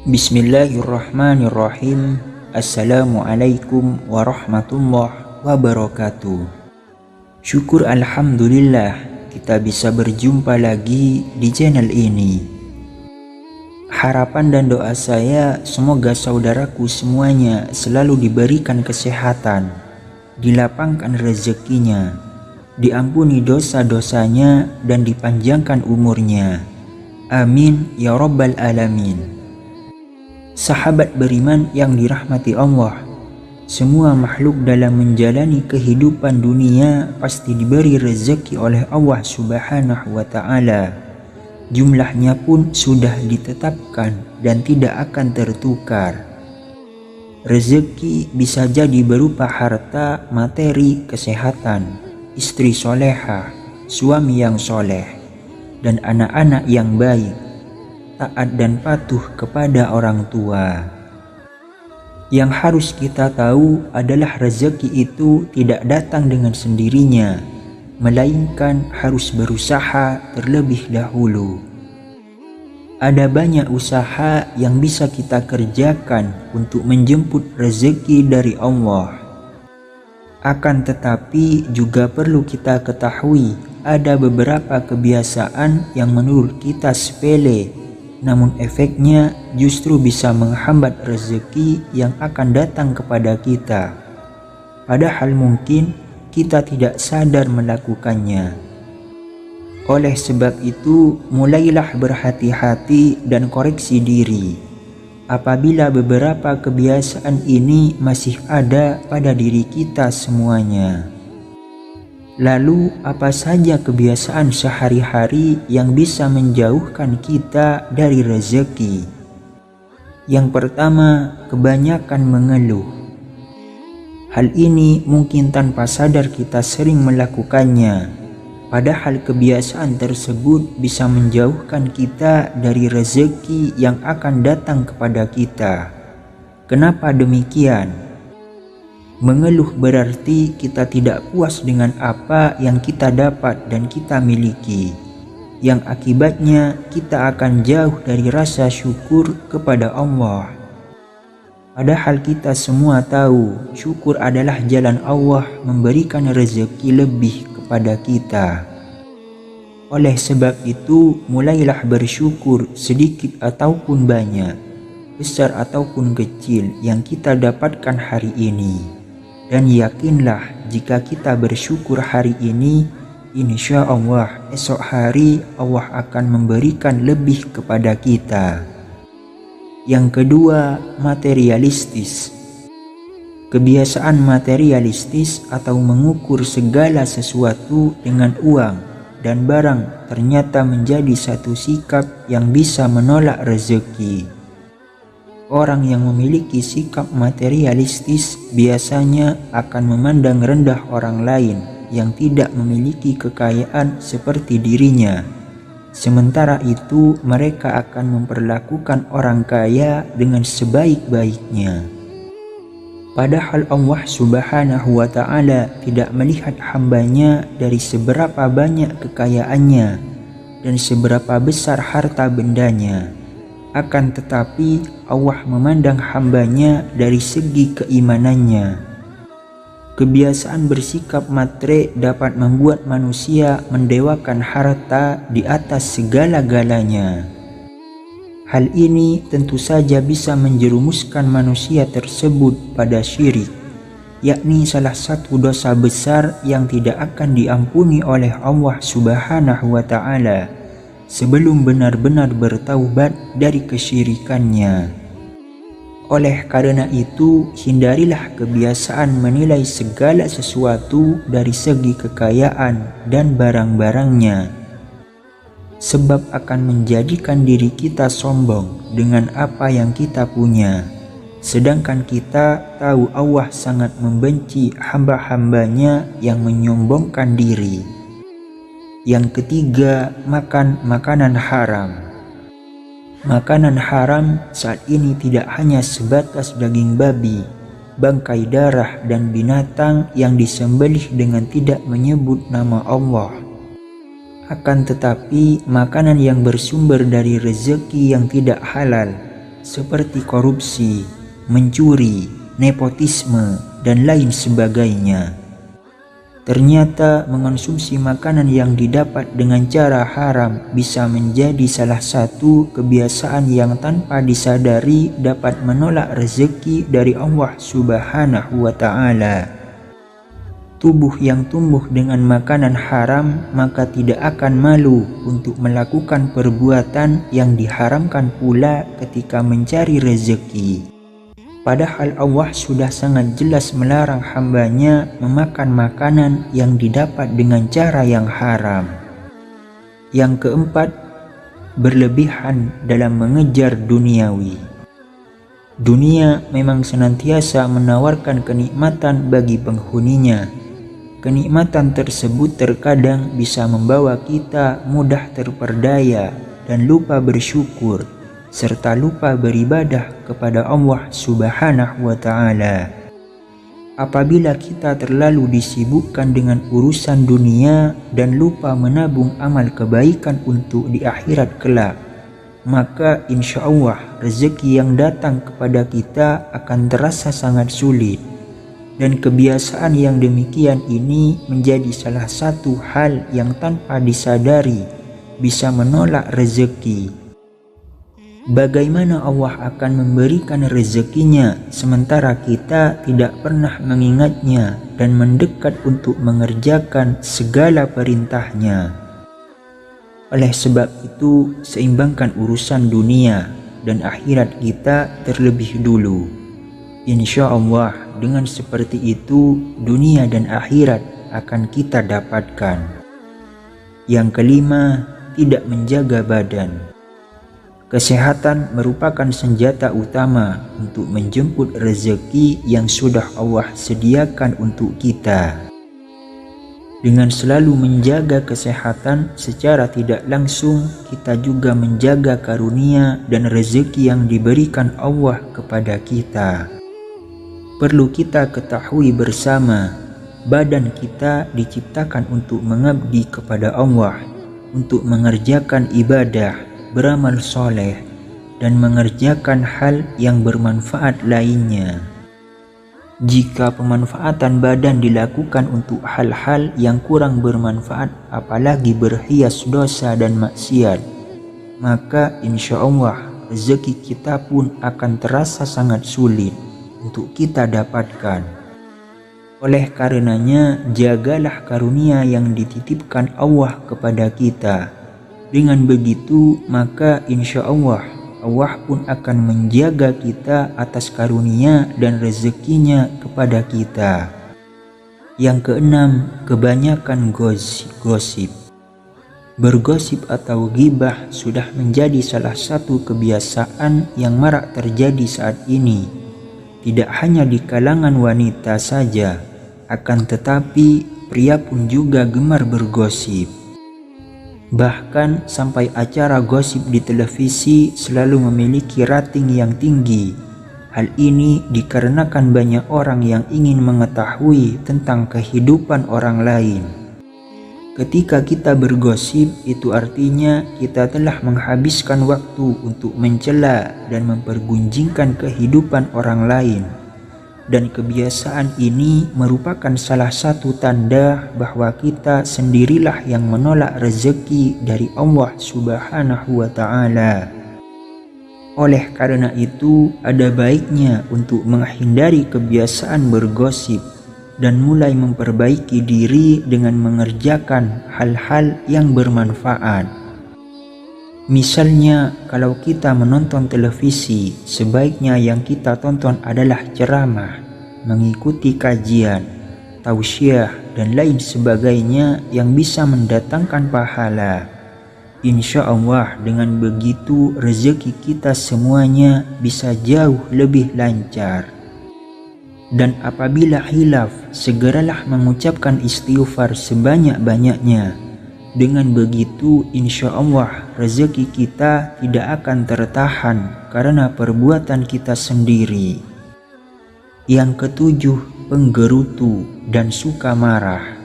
Bismillahirrahmanirrahim. Assalamualaikum warahmatullahi wabarakatuh. Syukur alhamdulillah kita bisa berjumpa lagi di channel ini. Harapan dan doa saya semoga saudaraku semuanya selalu diberikan kesehatan, dilapangkan rezekinya, diampuni dosa-dosanya dan dipanjangkan umurnya. Amin ya rabbal alamin. Sahabat beriman yang dirahmati Allah, semua makhluk dalam menjalani kehidupan dunia pasti diberi rezeki oleh Allah Subhanahu wa Ta'ala. Jumlahnya pun sudah ditetapkan dan tidak akan tertukar. Rezeki bisa jadi berupa harta, materi, kesehatan, istri solehah, suami yang soleh, dan anak-anak yang baik, taat dan patuh kepada orang tua. Yang harus kita tahu adalah rezeki itu tidak datang dengan sendirinya, melainkan harus berusaha terlebih dahulu. Ada banyak usaha yang bisa kita kerjakan untuk menjemput rezeki dari Allah. Akan tetapi juga perlu kita ketahui ada beberapa kebiasaan yang menurut kita sepele, namun efeknya justru bisa menghambat rezeki yang akan datang kepada kita. Padahal mungkin kita tidak sadar melakukannya. Oleh sebab itu, mulailah berhati-hati dan koreksi diri. Apabila beberapa kebiasaan ini masih ada pada diri kita semuanya. Lalu apa saja kebiasaan sehari-hari yang bisa menjauhkan kita dari rezeki? Yang pertama, kebanyakan mengeluh. Hal ini mungkin tanpa sadar kita sering melakukannya, padahal kebiasaan tersebut bisa menjauhkan kita dari rezeki yang akan datang kepada kita. Kenapa demikian? Mengeluh berarti kita tidak puas dengan apa yang kita dapat dan kita miliki, yang akibatnya kita akan jauh dari rasa syukur kepada Allah. Padahal kita semua tahu syukur adalah jalan Allah memberikan rezeki lebih kepada kita. Oleh sebab itu, mulailah bersyukur sedikit ataupun banyak, besar ataupun kecil yang kita dapatkan hari ini. Dan yakinlah jika kita bersyukur hari ini, insya Allah esok hari Allah akan memberikan lebih kepada kita. Yang kedua, materialistis. Kebiasaan materialistis atau mengukur segala sesuatu dengan uang dan barang ternyata menjadi satu sikap yang bisa menolak rezeki. Orang yang memiliki sikap materialistis biasanya akan memandang rendah orang lain yang tidak memiliki kekayaan seperti dirinya. Sementara itu, mereka akan memperlakukan orang kaya dengan sebaik-baiknya. Padahal Allah Subhanahu wa Ta'ala tidak melihat hambanya dari seberapa banyak kekayaannya dan seberapa besar harta bendanya. Akan tetapi Allah memandang hambanya dari segi keimanannya. Kebiasaan bersikap matre dapat membuat manusia mendewakan harta di atas segala-galanya. Hal ini tentu saja bisa menjerumuskan manusia tersebut pada syirik, yakni salah satu dosa besar yang tidak akan diampuni oleh Allah Subhanahu wa Ta'ala sebelum benar-benar bertaubat dari kesyirikannya. Oleh karena itu, hindarilah kebiasaan menilai segala sesuatu dari segi kekayaan dan barang-barangnya, sebab akan menjadikan diri kita sombong dengan apa yang kita punya, Sedangkan kita tahu Allah sangat membenci hamba-hambanya yang menyombongkan diri. Yang ketiga, makan makanan haram. Makanan haram saat ini tidak hanya sebatas daging babi, bangkai darah dan binatang yang disembelih dengan tidak menyebut nama Allah. Akan tetapi makanan yang bersumber dari rezeki yang tidak halal seperti korupsi, mencuri, nepotisme, dan lain sebagainya. Ternyata mengonsumsi makanan yang didapat dengan cara haram bisa menjadi salah satu kebiasaan yang tanpa disadari dapat menolak rezeki dari Allah Subhanahu wa Ta'ala. Tubuh yang tumbuh dengan makanan haram maka tidak akan malu untuk melakukan perbuatan yang diharamkan pula ketika mencari rezeki. Padahal Allah sudah sangat jelas melarang hambanya memakan makanan yang didapat dengan cara yang haram. Yang keempat, berlebihan dalam mengejar duniawi. Dunia memang senantiasa menawarkan kenikmatan bagi penghuninya. Kenikmatan tersebut terkadang bisa membawa kita mudah terperdaya dan lupa bersyukur, serta lupa beribadah kepada Allah Subhanahu wa Ta'ala. Apabila kita terlalu disibukkan dengan urusan dunia dan lupa menabung amal kebaikan untuk di akhirat kelak, maka insya Allah rezeki yang datang kepada kita akan terasa sangat sulit. Dan kebiasaan yang demikian ini menjadi salah satu hal yang tanpa disadari bisa menolak rezeki. Bagaimana Allah akan memberikan rezekinya sementara kita tidak pernah mengingatnya dan mendekat untuk mengerjakan segala perintahnya? Oleh sebab itu, seimbangkan urusan dunia dan akhirat kita terlebih dulu. Insya Allah dengan seperti itu dunia dan akhirat akan kita dapatkan. Yang kelima, tidak menjaga badan. Kesehatan merupakan senjata utama untuk menjemput rezeki yang sudah Allah sediakan untuk kita. Dengan selalu menjaga kesehatan secara tidak langsung, kita juga menjaga karunia dan rezeki yang diberikan Allah kepada kita. Perlu kita ketahui bersama, badan kita diciptakan untuk mengabdi kepada Allah, untuk mengerjakan ibadah, beramal soleh, dan mengerjakan hal yang bermanfaat lainnya. Jika pemanfaatan badan dilakukan untuk hal-hal yang kurang bermanfaat, apalagi berhias dosa dan maksiat, maka insya Allah rezeki kita pun akan terasa sangat sulit untuk kita dapatkan. Oleh karenanya, jagalah karunia yang dititipkan Allah kepada kita. Dengan begitu, maka insya Allah pun akan menjaga kita atas karunia dan rezekinya kepada kita. Yang keenam, kebanyakan gosip. Bergosip atau ghibah sudah menjadi salah satu kebiasaan yang marak terjadi saat ini. Tidak hanya di kalangan wanita saja, akan tetapi pria pun juga gemar bergosip. Bahkan sampai acara gosip di televisi selalu memiliki rating yang tinggi. Hal ini dikarenakan banyak orang yang ingin mengetahui tentang kehidupan orang lain. Ketika kita bergosip, itu artinya kita telah menghabiskan waktu untuk mencela dan mempergunjingkan kehidupan orang lain. Dan kebiasaan ini merupakan salah satu tanda bahwa kita sendirilah yang menolak rezeki dari Allah Subhanahu wa Ta'ala. Oleh karena itu, ada baiknya untuk menghindari kebiasaan bergosip dan mulai memperbaiki diri dengan mengerjakan hal-hal yang bermanfaat. Misalnya, kalau kita menonton televisi, sebaiknya yang kita tonton adalah ceramah, mengikuti kajian, tausiah, dan lain sebagainya yang bisa mendatangkan pahala. Insya Allah dengan begitu rezeki kita semuanya bisa jauh lebih lancar. Dan apabila hilaf, segeralah mengucapkan istighfar sebanyak-banyaknya. Dengan begitu insya Allah rezeki kita tidak akan tertahan karena perbuatan kita sendiri. Yang ketujuh, penggerutu dan suka marah.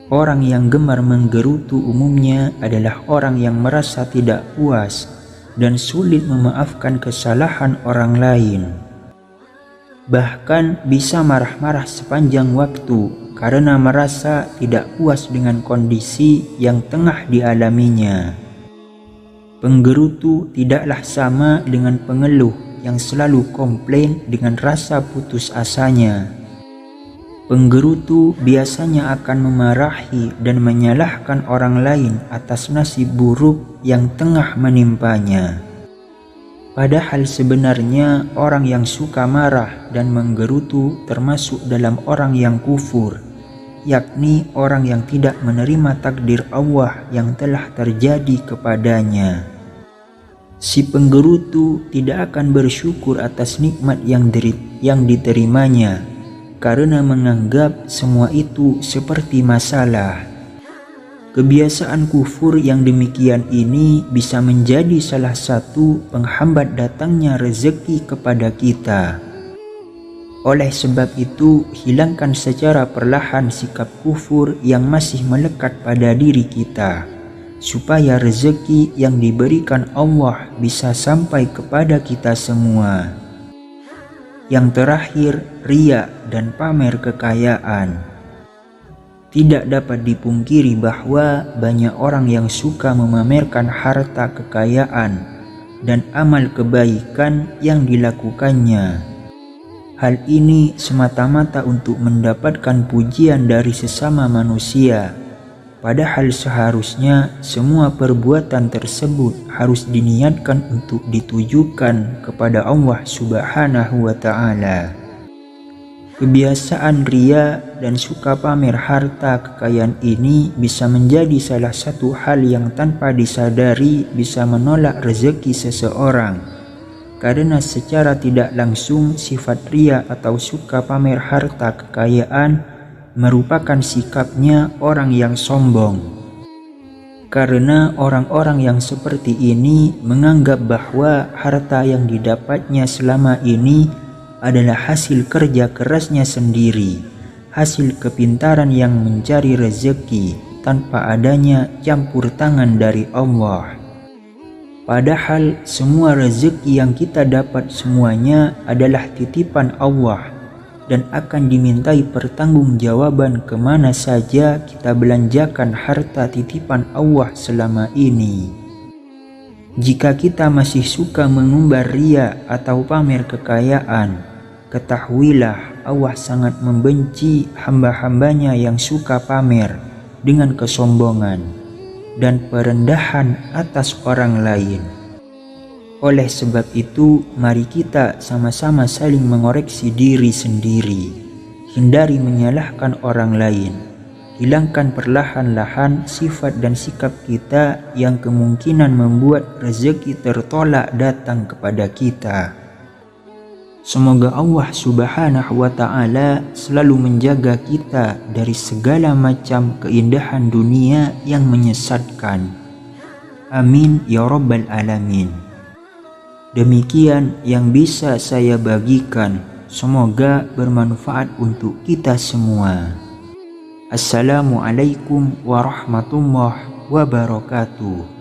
Orang yang gemar menggerutu umumnya adalah orang yang merasa tidak puas dan sulit memaafkan kesalahan orang lain. Bahkan bisa marah-marah sepanjang waktu karena merasa tidak puas dengan kondisi yang tengah dialaminya. Penggerutu tidaklah sama dengan pengeluh yang selalu komplain dengan rasa putus asanya. Penggerutu biasanya akan memarahi dan menyalahkan orang lain atas nasib buruk yang tengah menimpanya. Padahal sebenarnya orang yang suka marah dan menggerutu termasuk dalam orang yang kufur, yakni orang yang tidak menerima takdir Allah yang telah terjadi kepadanya. Si penggerutu tidak akan bersyukur atas nikmat yang diterimanya, karena menganggap semua itu seperti masalah. Kebiasaan kufur yang demikian ini bisa menjadi salah satu penghambat datangnya rezeki kepada kita. Oleh sebab itu, hilangkan secara perlahan sikap kufur yang masih melekat pada diri kita, supaya rezeki yang diberikan Allah bisa sampai kepada kita semua. Yang terakhir, riya dan pamer kekayaan. Tidak dapat dipungkiri bahwa banyak orang yang suka memamerkan harta kekayaan dan amal kebaikan yang dilakukannya. Hal ini semata-mata untuk mendapatkan pujian dari sesama manusia. Padahal seharusnya semua perbuatan tersebut harus diniatkan untuk ditujukan kepada Allah Subhanahu wa Ta'ala. Kebiasaan riya dan suka pamer harta kekayaan ini bisa menjadi salah satu hal yang tanpa disadari bisa menolak rezeki seseorang. Karena secara tidak langsung sifat riya atau suka pamer harta kekayaan merupakan sikapnya orang yang sombong. Karena orang-orang yang seperti ini menganggap bahwa harta yang didapatnya selama ini adalah hasil kerja kerasnya sendiri, hasil kepintaran yang mencari rezeki tanpa adanya campur tangan dari Allah. Padahal semua rezeki yang kita dapat semuanya adalah titipan Allah dan akan dimintai pertanggungjawaban kemana saja kita belanjakan harta titipan Allah selama ini. Jika kita masih suka mengumbar riya atau pamer kekayaan, ketahuilah Allah sangat membenci hamba-hambanya yang suka pamer dengan kesombongan dan perendahan atas orang lain. Oleh sebab itu, mari kita sama-sama saling mengoreksi diri sendiri, hindari menyalahkan orang lain. Hilangkan perlahan-lahan sifat dan sikap kita yang kemungkinan membuat rezeki tertolak datang kepada kita. Semoga Allah Subhanahu wa Ta'ala selalu menjaga kita dari segala macam keindahan dunia yang menyesatkan. Amin ya Rabbal Alamin. Demikian yang bisa saya bagikan. Semoga bermanfaat untuk kita semua. Assalamualaikum warahmatullahi wabarakatuh.